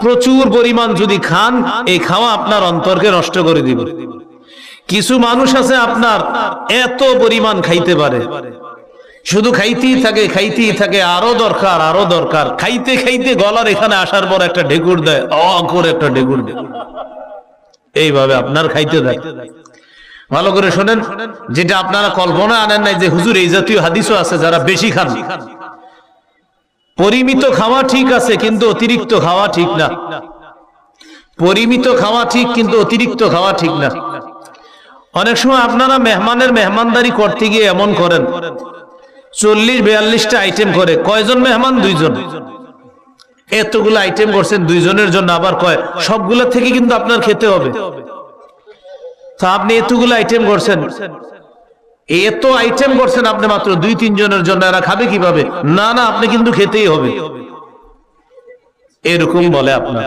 প্রচুর পরিমাণ যদি খান, এই খাওয়া আপনার অন্তরকে নষ্ট করে দিবে। কিছু মানুষ আছে আপনার এত পরিমাণ খাইতে পারে, শুধু খাইতেই থাকে, আরো দরকার আরো দরকার, খাইতে খাইতে গলার এখানে আসার পর একটা ঢেকুর দেয়, করে একটা ঢেকুর দেয়, এইভাবে আপনার খাইতে দেয়। ভালো করে শোনেন, যেটা আপনারা কল্পনা আনেন নাই যে হুজুর এই জাতীয় হাদিসও আছে যারা বেশি খান। পরিমিত খাওয়া ঠিক আছে, কিন্তু অতিরিক্ত খাওয়া ঠিক না। পরিমিত খাওয়া ঠিক, কিন্তু অতিরিক্ত খাওয়া ঠিক না। অনেক সময় আপনারা মেহমানের মেহমানদারি করতে গিয়ে এমন করেন, 40-42টা আইটেম করে। কয়জন মেহমান? 2 জন। এতগুলো আইটেম করছেন 2 জনের জন্য, আবার কয় সবগুলা থেকে কিন্তু আপনার খেতে হবে। তা আপনি এতগুলো আইটেম করছেন, এত আইটেম করছেন আপনি মাত্র 2-3 জনের জন্য, এরা খাবে কিভাবে? না না, আপনি কিন্তু খেতেই হবে, এরকম বলে আপনার।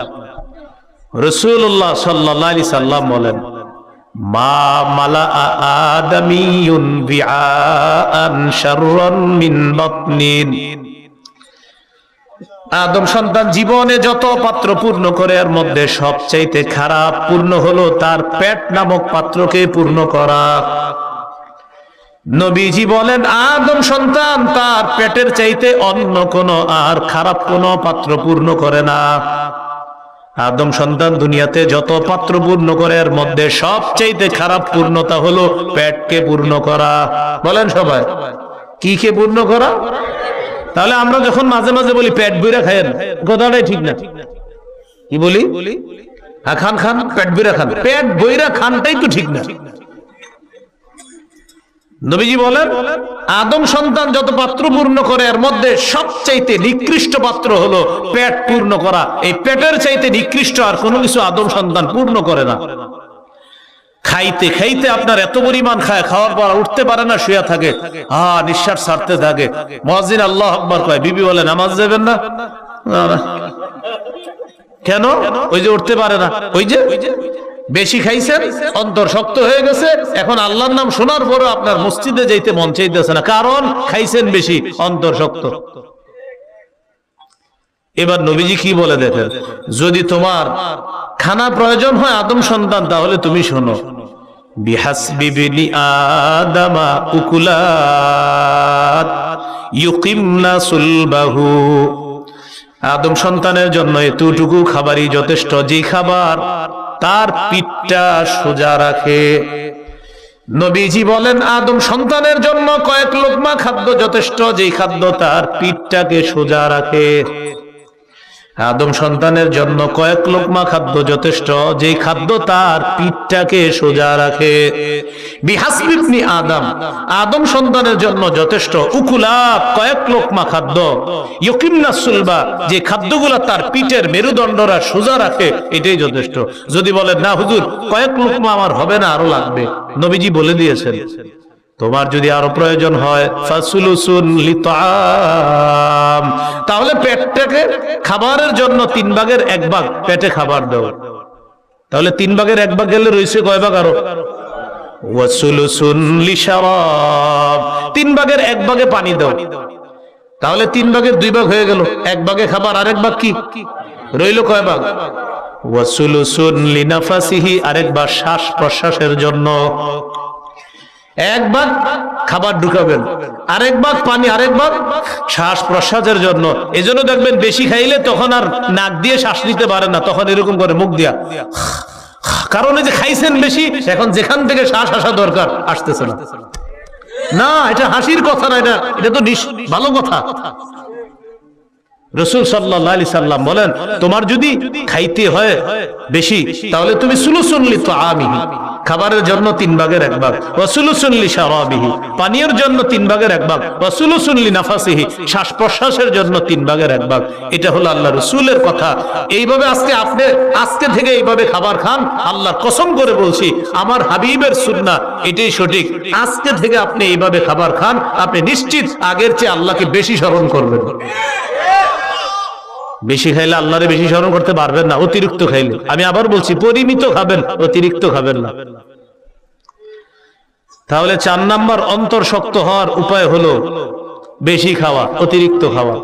রাসূলুল্লাহ সাল্লাল্লাহু আলাইহি সাল্লাম বলেন, মা মালা আদামিয়ুন বিআআন শাররান মিন বাতনিন। আদম সন্তান জীবনে যত পাত্র পূর্ণ করে, এর মধ্যে সবচাইতে খারাপ পূর্ণ হলো তার পেট নামক পাত্রকে পূর্ণ করা। নবীজি বলেন, আদম সন্তান তার পেটের চাইতে অন্য কোন আর খারাপ কোন পাত্র পূর্ণ করে না। আদম সন্তান দুনিয়াতে যত পাত্র পূর্ণ করে, এর মধ্যে সবচাইতে খারাপ পূর্ণতা হলো পেটকে পূর্ণ করা। বলেন সবাই, কি কে পূর্ণ করা? তাহলে আমরা যখন মাঝে মাঝে বলি পেট বইরা খায়েন, কথাটাই ঠিক না। কি বলি? খান খান, পেট বইরা খান। পেট বইরা খানটাই তো ঠিক না। নবীজি বলেন, আদম সন্তান যত পাত্র পূর্ণ করে, এর মধ্যে সবচাইতে নিকৃষ্ট পাত্র হলো পেট পূর্ণ করা। এই পেটের চাইতে নিকৃষ্ট আর কোনো কিছু আদম সন্তান পূর্ণ করে না। খাইতে খাইতে আপনার এত পরিমাণ খায়, খাওয়ার পর উঠতে পারে না, শুয়ে থাকে, নিঃশ্বাস ছাড়তে থাকে। মুয়াজ্জিন আল্লাহু আকবার কয়, বিবি বলে নামাজ যাবেন না? কেন? ওই যে উঠতে পারে না, ওই যে বেশি খাইছেন, অন্তর শক্ত হয়ে গেছে, এখন আল্লাহর নাম শোনার পরও আপনার মসজিদে যাইতে মন চাইতেছে না, কারণ খাইছেন বেশি, অন্তর শক্ত। এবার নবীজি কি বলে দেখেন, যদি তোমার খানা প্রয়োজন হয় আদম সন্তান, তাহলে তুমি শোনো, বিহাসবি বিনি আদামা উকুলাত ইউকিমনা সুলবাহু। আদম সন্তানের জন্য এতটুকু খাবারই যথেষ্ট, যে খাবার তার পিঠটা সোজা রাখে। নবীজি বলেন, আদম সন্তানের জন্য কয়েক লোকমা খাদ্য যথেষ্ট, যে খাদ্য তার পিঠটাকে সোজা রাখে। আদম সন্তানের জন্য কয়েক লোকমা খাদ্য যথেষ্ট, যে খাদ্য তার পিঠটাকে সোজা রাখে। বিহাসবি ইবনি আদম, আদম সন্তানের জন্য যথেষ্ট উকুলাত, কয়েক লোকমা খাদ্য, ইউকিমনা সুলবা, যে খাদ্যগুলো তার পিঠের মেরুদণ্ডরা সোজা রাখে, এটাই যথেষ্ট। যদি বলেন না হুজুর কয়েক লোকমা আমার হবে না, আরো লাগবে, নবীজি বলে দিয়েছেন, তোমার যদি আরো প্রয়োজন হয় ফাসুলুসুন লিতাআম, তাহলে পেটটাকে খাবারের জন্য 3 ভাগের 1 ভাগ পেটে খাবার দাও। তাহলে 3 ভাগের 1 ভাগ গেলে রইছে কয় ভাগ? আরো ওয়াসুলুসুন লিশারাব, 3 ভাগের 1 ভাগে পানি দাও। তাহলে 3 ভাগের 2 ভাগ হয়ে গেল, 1 ভাগে খাবার, আরেক ভাগ কি রইল? কয় ভাগ? ওয়াসুলুসুন লিনাফাসিহি, আরেক ভাগ শ্বাস প্রশ্বাসের জন্য। 1 ভাগ খাবার ঢুকাবেন, আরেক ভাগ পানি, আরেক ভাগ শ্বাস প্রশ্বাসের জন্য। এজন্য দেখবেন বেশি খাইলে তখন আর নাক দিয়ে শ্বাস নিতে পারে না, তখন এরকম করে মুখ দিয়া, কারণ এই যে খাইছেন বেশি, এখন যেখান থেকে শ্বাস আসা দরকার আসতেছে না। না, এটা হাসির কথা না, এটা তো ভালো কথা। রাসূল সাল্লাল্লাহু আলাইহি সাল্লাম বলেন, তোমার যদি খাইতে হয় বেশি, তাহলে তুমি সুলুসুন লিতাআমিহি, খাবারের জন্য 3 ভাগের 1 ভাগ, ওয়া সুলুসুন লিশারাবিহি, পানীয়ের জন্য 3 ভাগের 1 ভাগ, ওয়া সুলুসুন লিনাফাসিহি, শ্বাস প্রশ্বাসের জন্য 3 ভাগের 1 ভাগ। এটা হলো আল্লাহ রাসূলের কথা। এইভাবে আজকে থেকে এইভাবে খাবার খান। আল্লাহর কসম করে বলছি, আমার হাবিবের সুন্নাহ এটাই সঠিক। আজকে থেকে আপনি এইভাবে খাবার খান, আপনি নিশ্চিত আগের চেয়ে আল্লাহকে বেশি স্মরণ করবেন। বেশি খাইলে আল্লাহরে বেশি স্মরণ করতে পারবেন না, অতিরিক্ত খাইলে। আমি আবার বলছি, পরিমিত খাবেন, অতিরিক্ত খাবেন না। তাহলে 4 নাম্বার অন্তর শক্ত হওয়ার উপায় হলো বেশি খাওয়া, অতিরিক্ত খাওয়া।